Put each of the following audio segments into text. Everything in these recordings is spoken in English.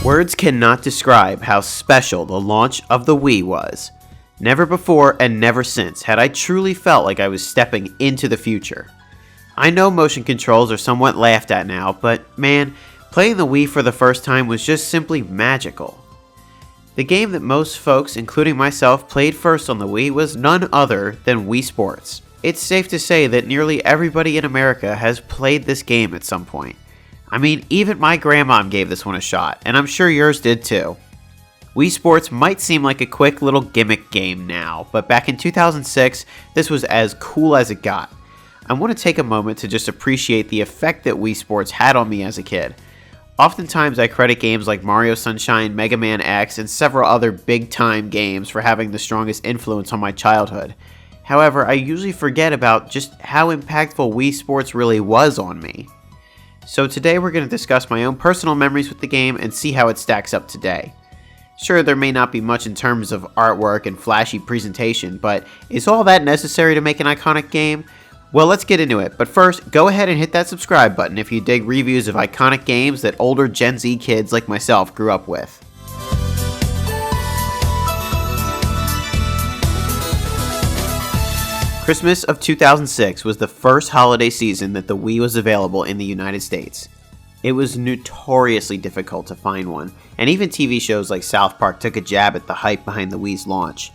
Words cannot describe how special the launch of the Wii was. Never before and never since had I truly felt like I was stepping into the future. I know motion controls are somewhat laughed at now, but man, playing the Wii for the first time was just simply magical. The game that most folks, including myself, played first on the Wii was none other than Wii Sports. It's safe to say that nearly everybody in America has played this game at some point. I mean, even my grandmom gave this one a shot, and I'm sure yours did too. Wii Sports might seem like a quick little gimmick game now, but back in 2006, this was as cool as it got. I want to take a moment to just appreciate the effect that Wii Sports had on me as a kid. Oftentimes I credit games like Mario Sunshine, Mega Man X, and several other big-time games for having the strongest influence on my childhood. However, I usually forget about just how impactful Wii Sports really was on me. So today we're going to discuss my own personal memories with the game and see how it stacks up today. Sure, there may not be much in terms of artwork and flashy presentation, but is all that necessary to make an iconic game? Well, let's get into it, but first, go ahead and hit that subscribe button if you dig reviews of iconic games that older Gen Z kids like myself grew up with. Christmas of 2006 was the first holiday season that the Wii was available in the United States. It was notoriously difficult to find one, and even TV shows like South Park took a jab at the hype behind the Wii's launch.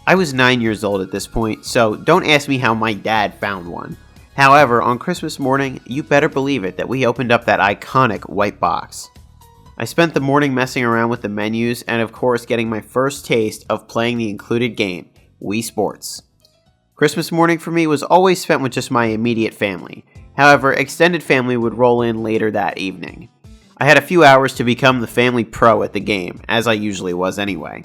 I was 9 years old at this point, so don't ask me how my dad found one. However, on Christmas morning, you better believe it that we opened up that iconic white box. I spent the morning messing around with the menus and of course getting my first taste of playing the included game, Wii Sports. Christmas morning for me was always spent with just my immediate family. However, extended family would roll in later that evening. I had a few hours to become the family pro at the game, as I usually was anyway.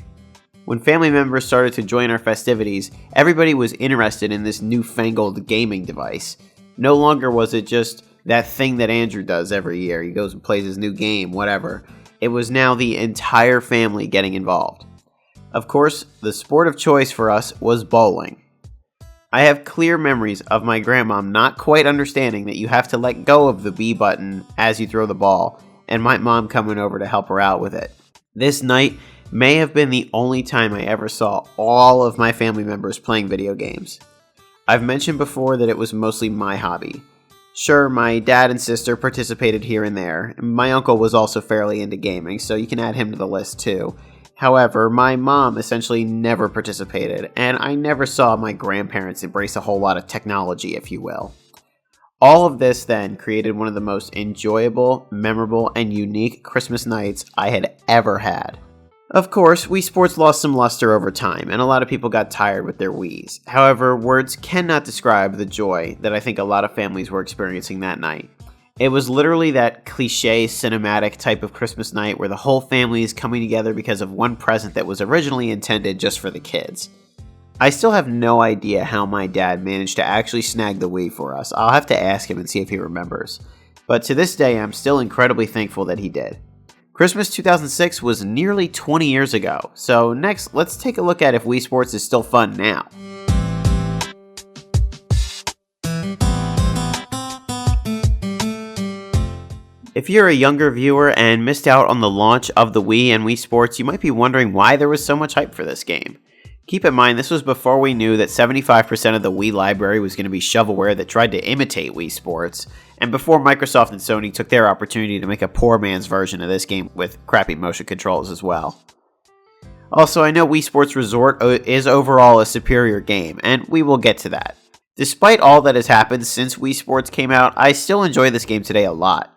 When family members started to join our festivities, everybody was interested in this newfangled gaming device. No longer was it just that thing that Andrew does every year. He goes and plays his new game, whatever. It was now the entire family getting involved. Of course, the sport of choice for us was bowling. I have clear memories of my grandmom not quite understanding that you have to let go of the B button as you throw the ball, and my mom coming over to help her out with it. This night may have been the only time I ever saw all of my family members playing video games. I've mentioned before that it was mostly my hobby. Sure, my dad and sister participated here and there. My uncle was also fairly into gaming, so you can add him to the list too. However, my mom essentially never participated, and I never saw my grandparents embrace a whole lot of technology, if you will. All of this then created one of the most enjoyable, memorable, and unique Christmas nights I had ever had. Of course, Wii Sports lost some luster over time, and a lot of people got tired with their Wiis. However, words cannot describe the joy that I think a lot of families were experiencing that night. It was literally that cliche cinematic type of Christmas night where the whole family is coming together because of one present that was originally intended just for the kids. I still have no idea how my dad managed to actually snag the Wii for us. I'll have to ask him and see if he remembers. But to this day, I'm still incredibly thankful that he did. Christmas 2006 was nearly 20 years ago, so next, let's take a look at if Wii Sports is still fun now. If you're a younger viewer and missed out on the launch of the Wii and Wii Sports, you might be wondering why there was so much hype for this game. Keep in mind, this was before we knew that 75% of the Wii library was going to be shovelware that tried to imitate Wii Sports, and before Microsoft and Sony took their opportunity to make a poor man's version of this game with crappy motion controls as well. Also, I know Wii Sports Resort is overall a superior game, and we will get to that. Despite all that has happened since Wii Sports came out, I still enjoy this game today a lot.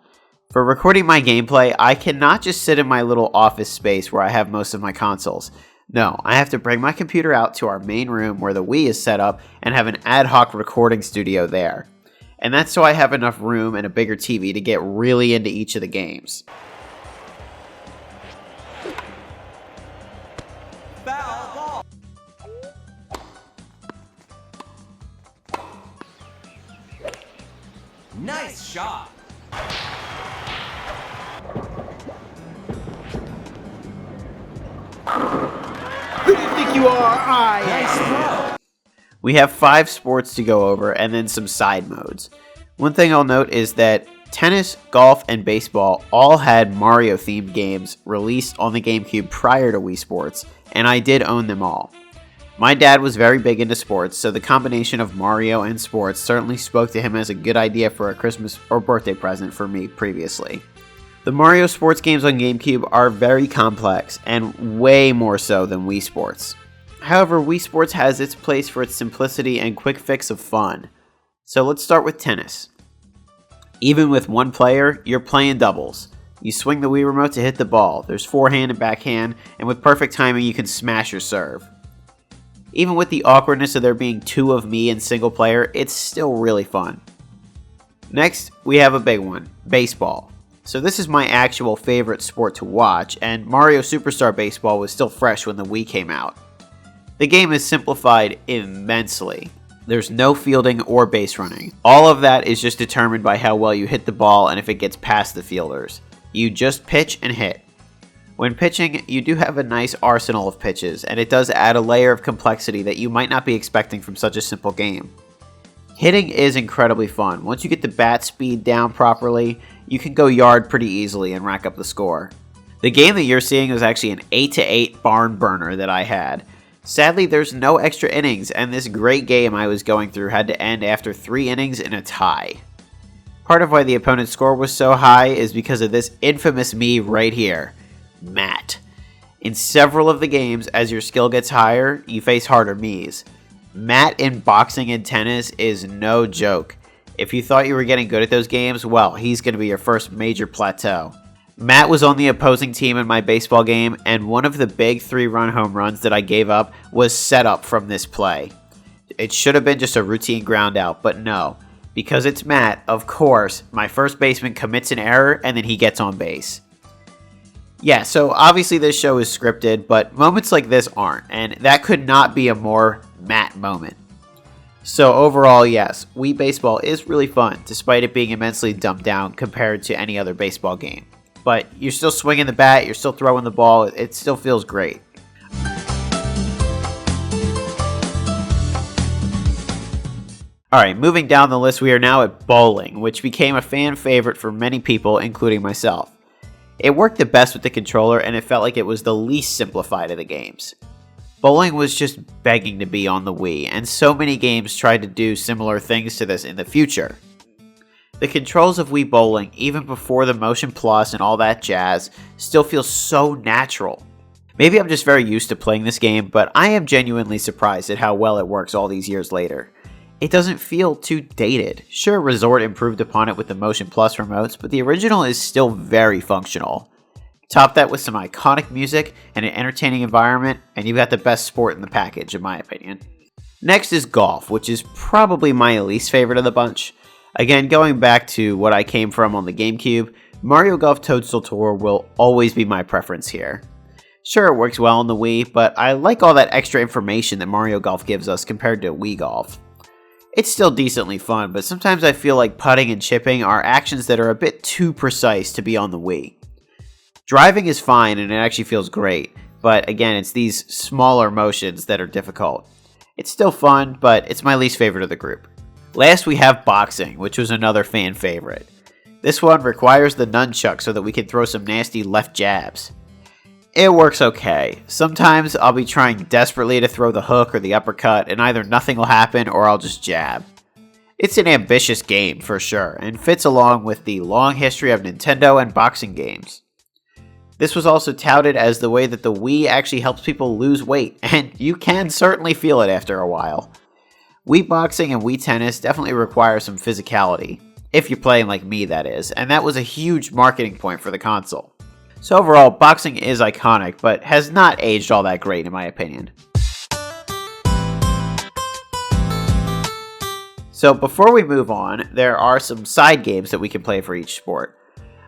For recording my gameplay, I cannot just sit in my little office space where I have most of my consoles. No, I have to bring my computer out to our main room where the Wii is set up and have an ad hoc recording studio there. And that's so I have enough room and a bigger TV to get really into each of the games. Foul ball. Nice shot. Who do you think you are? Nice throw. We have 5 sports to go over and then some side modes. One thing I'll note is that Tennis, golf, and baseball all had Mario-themed games released on the GameCube prior to Wii Sports, and I did own them all. My dad was very big into sports, so the combination of Mario and sports certainly spoke to him as a good idea for a Christmas or birthday present for me previously. The Mario sports games on GameCube are very complex, and way more so than Wii Sports. However, Wii Sports has its place for its simplicity and quick fix of fun. So let's start with tennis. Even with one player, you're playing doubles. You swing the Wii remote to hit the ball, there's forehand and backhand, and with perfect timing you can smash your serve. Even with the awkwardness of there being two of me in single player, it's still really fun. Next, we have a big one, baseball. So this is my actual favorite sport to watch, and Mario Superstar Baseball was still fresh when the Wii came out. The game is simplified immensely. There's no fielding or base running. All of that is just determined by how well you hit the ball and if it gets past the fielders. You just pitch and hit. When pitching, you do have a nice arsenal of pitches, and it does add a layer of complexity that you might not be expecting from such a simple game. Hitting is incredibly fun. Once you get the bat speed down properly, you can go yard pretty easily and rack up the score. The game that you're seeing was actually an 8-8 barn burner that I had. Sadly, there's no extra innings, and this great game I was going through had to end after 3 innings in a tie. Part of why the opponent's score was so high is because of this infamous me right here. Matt. In several of the games, as your skill gets higher, you face harder me's. Matt in boxing and tennis is no joke. If you thought you were getting good at those games, well, he's going to be your first major plateau. Matt was on the opposing team in my baseball game, and one of the big 3-run home runs that I gave up was set up from this play. It should have been just a routine ground out, but no. Because it's Matt, of course, my first baseman commits an error and then he gets on base. Yeah, so obviously this show is scripted, but moments like this aren't, and that could not be a more Matt moment. So overall, yes, Wii Baseball is really fun, despite it being immensely dumbed down compared to any other baseball game. But you're still swinging the bat, you're still throwing the ball, it still feels great. Alright, moving down the list, we are now at bowling, which became a fan favorite for many people, including myself. It worked the best with the controller, and it felt like it was the least simplified of the games. Bowling was just begging to be on the Wii, and so many games tried to do similar things to this in the future. The controls of Wii Bowling, even before the Motion Plus and all that jazz, still feel so natural. Maybe I'm just very used to playing this game, but I am genuinely surprised at how well it works all these years later. It doesn't feel too dated. Sure, Resort improved upon it with the Motion Plus remotes, but the original is still very functional. Top that with some iconic music and an entertaining environment, and you've got the best sport in the package, in my opinion. Next is golf, which is probably my least favorite of the bunch. Again, going back to what I came from on the GameCube, Mario Golf Toadstool Tour will always be my preference here. Sure, it works well on the Wii, but I like all that extra information that Mario Golf gives us compared to Wii Golf. It's still decently fun, but sometimes I feel like putting and chipping are actions that are a bit too precise to be on the Wii. Driving is fine and it actually feels great, but again, it's these smaller motions that are difficult. It's still fun, but it's my least favorite of the group. Last we have boxing, which was another fan favorite. This one requires the nunchuck so that we can throw some nasty left jabs. It works okay. Sometimes I'll be trying desperately to throw the hook or the uppercut, and either nothing will happen or I'll just jab. It's an ambitious game for sure, and fits along with the long history of Nintendo and boxing games. This was also touted as the way that the Wii actually helps people lose weight, and you can certainly feel it after a while. Wii boxing and Wii tennis definitely require some physicality, if you're playing like me that is, and that was a huge marketing point for the console. So overall, boxing is iconic, but has not aged all that great in my opinion. So before we move on, there are some side games that we can play for each sport.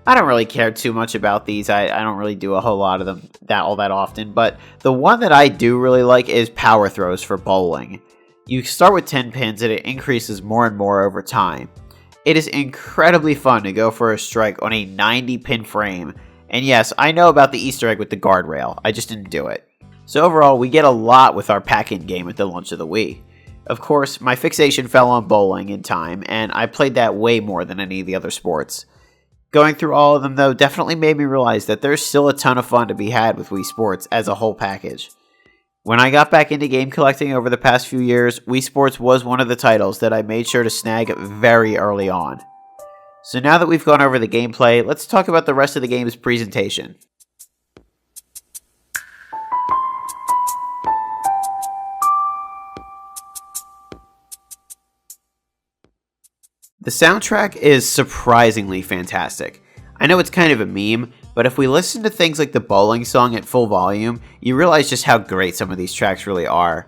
I don't really care too much about these, I don't really do a whole lot of them all that often, but the one that I do really like is power throws for bowling. You start with 10 pins and it increases more and more over time. It is incredibly fun to go for a strike on a 90 pin frame. And yes, I know about the Easter egg with the guardrail, I just didn't do it. So overall, we get a lot with our pack-in game at the launch of the Wii. Of course, my fixation fell on bowling in time, and I played that way more than any of the other sports. Going through all of them, though, definitely made me realize that there's still a ton of fun to be had with Wii Sports as a whole package. When I got back into game collecting over the past few years, Wii Sports was one of the titles that I made sure to snag very early on. So now that we've gone over the gameplay, let's talk about the rest of the game's presentation. The soundtrack is surprisingly fantastic. I know it's kind of a meme, but if we listen to things like the bowling song at full volume, you realize just how great some of these tracks really are.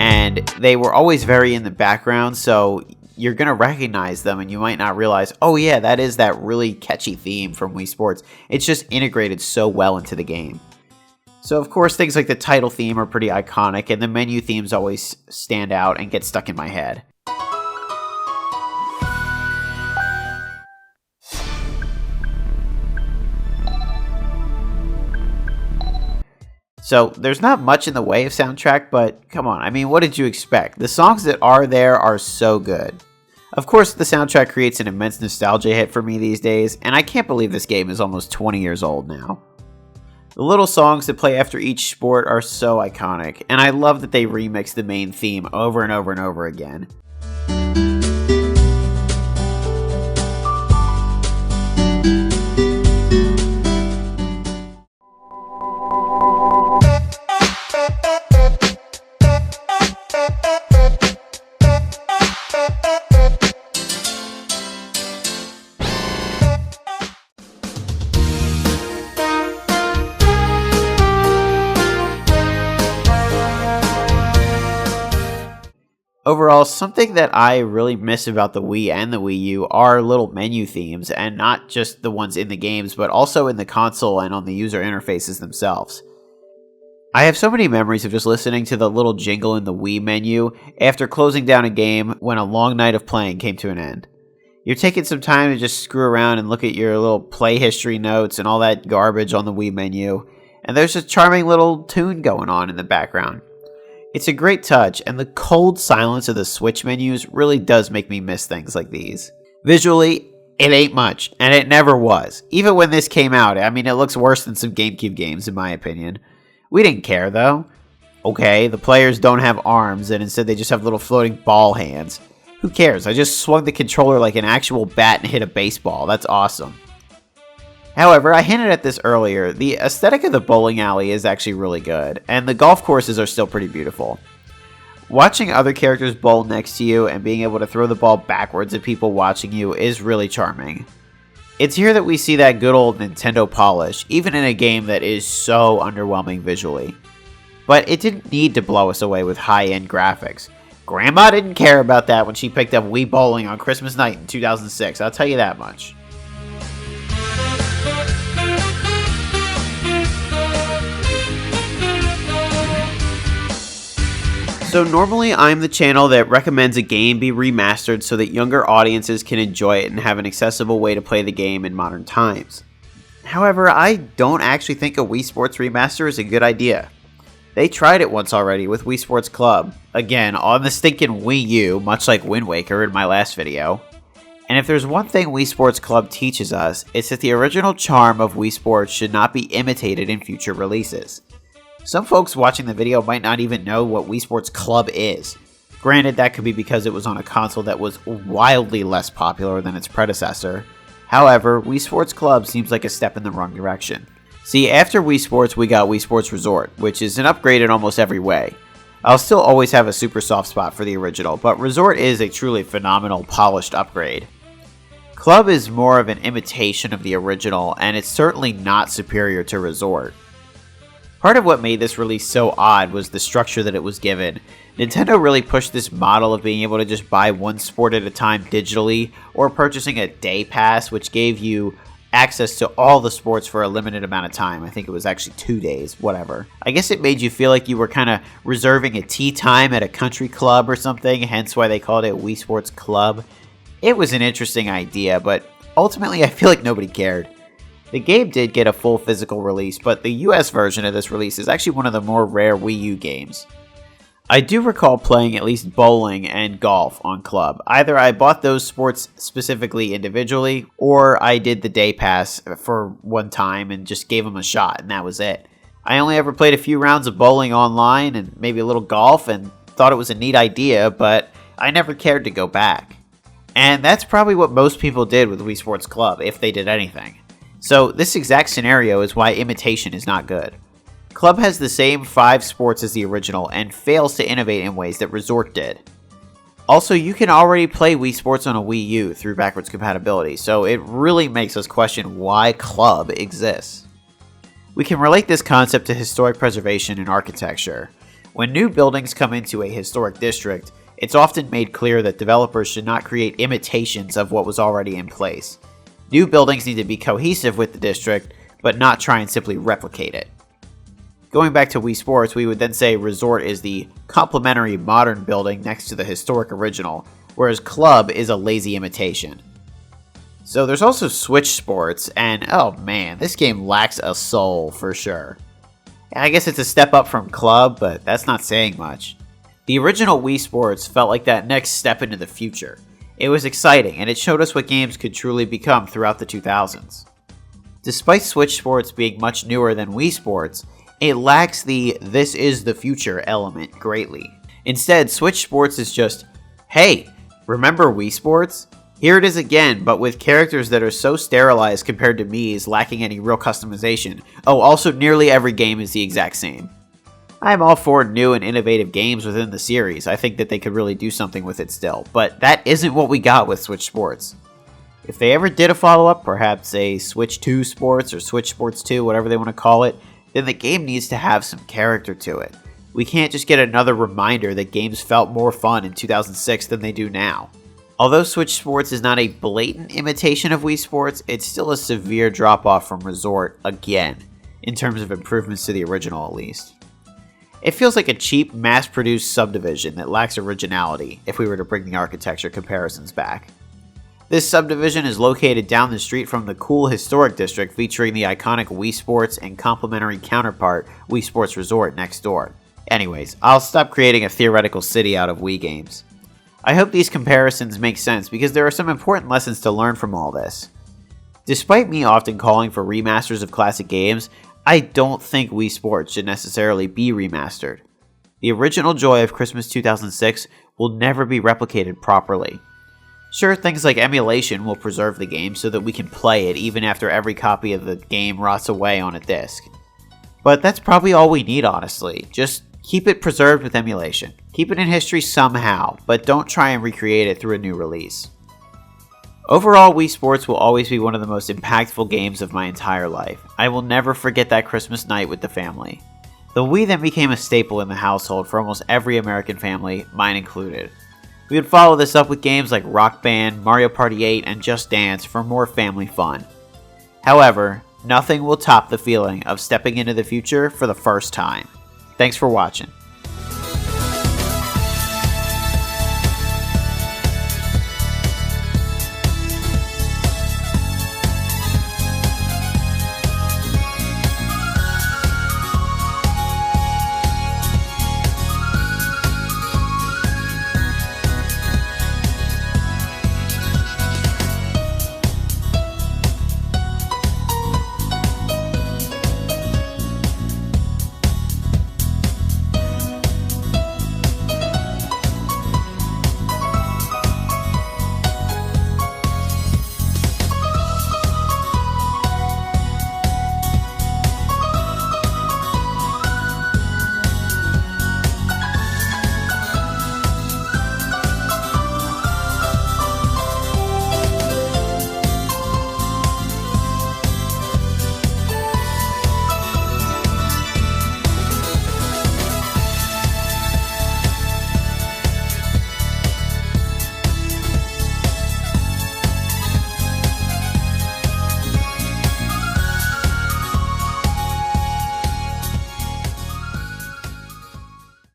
And they were always very in the background, so you're going to recognize them and you might not realize, oh yeah, that is that really catchy theme from Wii Sports. It's just integrated so well into the game. So of course things like the title theme are pretty iconic, and the menu themes always stand out and get stuck in my head. So there's not much in the way of soundtrack, but come on, I mean, what did you expect? The songs that are there are so good. Of course, the soundtrack creates an immense nostalgia hit for me these days, and I can't believe this game is almost 20 years old now. The little songs that play after each sport are so iconic, and I love that they remix the main theme over and over and over again. Overall, something that I really miss about the Wii and the Wii U are little menu themes, and not just the ones in the games, but also in the console and on the user interfaces themselves. I have so many memories of just listening to the little jingle in the Wii menu after closing down a game when a long night of playing came to an end. You're taking some time to just screw around and look at your little play history notes and all that garbage on the Wii menu, and there's a charming little tune going on in the background. It's a great touch, and the cold silence of the Switch menus really does make me miss things like these. Visually, it ain't much, and it never was. Even when this came out, I mean, it looks worse than some GameCube games in my opinion. We didn't care though. Okay, the players don't have arms, and instead they just have little floating ball hands. Who cares? I just swung the controller like an actual bat and hit a baseball. That's awesome. However, I hinted at this earlier, the aesthetic of the bowling alley is actually really good, and the golf courses are still pretty beautiful. Watching other characters bowl next to you and being able to throw the ball backwards at people watching you is really charming. It's here that we see that good old Nintendo polish, even in a game that is so underwhelming visually. But it didn't need to blow us away with high-end graphics. Grandma didn't care about that when she picked up Wii Bowling on Christmas night in 2006, I'll tell you that much. So normally I'm the channel that recommends a game be remastered so that younger audiences can enjoy it and have an accessible way to play the game in modern times. However, I don't actually think a Wii Sports remaster is a good idea. They tried it once already with Wii Sports Club, again on the stinking Wii U, much like Wind Waker in my last video. And if there's one thing Wii Sports Club teaches us, it's that the original charm of Wii Sports should not be imitated in future releases. Some folks watching the video might not even know what Wii Sports Club is. Granted, that could be because it was on a console that was wildly less popular than its predecessor. However, Wii Sports Club seems like a step in the wrong direction. See, after Wii Sports, we got Wii Sports Resort, which is an upgrade in almost every way. I'll still always have a super soft spot for the original, but Resort is a truly phenomenal, polished upgrade. Club is more of an imitation of the original, and it's certainly not superior to Resort. Part of what made this release so odd was the structure that it was given. Nintendo really pushed this model of being able to just buy one sport at a time digitally, or purchasing a day pass, which gave you access to all the sports for a limited amount of time. I think it was actually 2 days, whatever. I guess it made you feel like you were kind of reserving a tea time at a country club or something, hence why they called it Wii Sports Club. It was an interesting idea, but ultimately I feel like nobody cared. The game did get a full physical release, but the US version of this release is actually one of the more rare Wii U games. I do recall playing at least bowling and golf on Club. Either I bought those sports specifically individually, or I did the day pass for one time and just gave them a shot, and that was it. I only ever played a few rounds of bowling online and maybe a little golf and thought it was a neat idea, but I never cared to go back. And that's probably what most people did with Wii Sports Club, if they did anything. So this exact scenario is why Imitation is not good. Club has the same 5 sports as the original and fails to innovate in ways that Resort did. Also, you can already play Wii Sports on a Wii U through backwards compatibility, so it really makes us question why Club exists. We can relate this concept to historic preservation and architecture. When new buildings come into a historic district, it's often made clear that developers should not create imitations of what was already in place. New buildings need to be cohesive with the district, but not try and simply replicate it. Going back to Wii Sports, we would then say Resort is the complementary modern building next to the historic original, whereas Club is a lazy imitation. So there's also Switch Sports, and oh man, this game lacks a soul for sure. I guess it's a step up from Club, but that's not saying much. The original Wii Sports felt like that next step into the future. It was exciting, and it showed us what games could truly become throughout the 2000s. Despite Switch Sports being much newer than Wii Sports, it lacks the "this is the future" element greatly. Instead, Switch Sports is just, hey, remember Wii Sports? Here it is again, but with characters that are so sterilized compared to Mii's, lacking any real customization. Oh, also nearly every game is the exact same. I am all for new and innovative games within the series. I think that they could really do something with it still, but that isn't what we got with Switch Sports. If they ever did a follow-up, perhaps a Switch 2 Sports or Switch Sports 2, whatever they want to call it, then the game needs to have some character to it. We can't just get another reminder that games felt more fun in 2006 than they do now. Although Switch Sports is not a blatant imitation of Wii Sports, it's still a severe drop-off from Resort again, in terms of improvements to the original at least. It feels like a cheap, mass-produced subdivision that lacks originality, if we were to bring the architecture comparisons back. This subdivision is located down the street from the cool historic district featuring the iconic Wii Sports and complementary counterpart Wii Sports Resort next door. Anyways, I'll stop creating a theoretical city out of Wii games. I hope these comparisons make sense because there are some important lessons to learn from all this. Despite me often calling for remasters of classic games, I don't think Wii Sports should necessarily be remastered. The original joy of Christmas 2006 will never be replicated properly. Sure, things like emulation will preserve the game so that we can play it even after every copy of the game rots away on a disc. But that's probably all we need, honestly. Just keep it preserved with emulation. Keep it in history somehow, but don't try and recreate it through a new release. Overall, Wii Sports will always be one of the most impactful games of my entire life. I will never forget that Christmas night with the family. The Wii then became a staple in the household for almost every American family, mine included. We would follow this up with games like Rock Band, Mario Party 8, and Just Dance for more family fun. However, nothing will top the feeling of stepping into the future for the first time. Thanks for watching.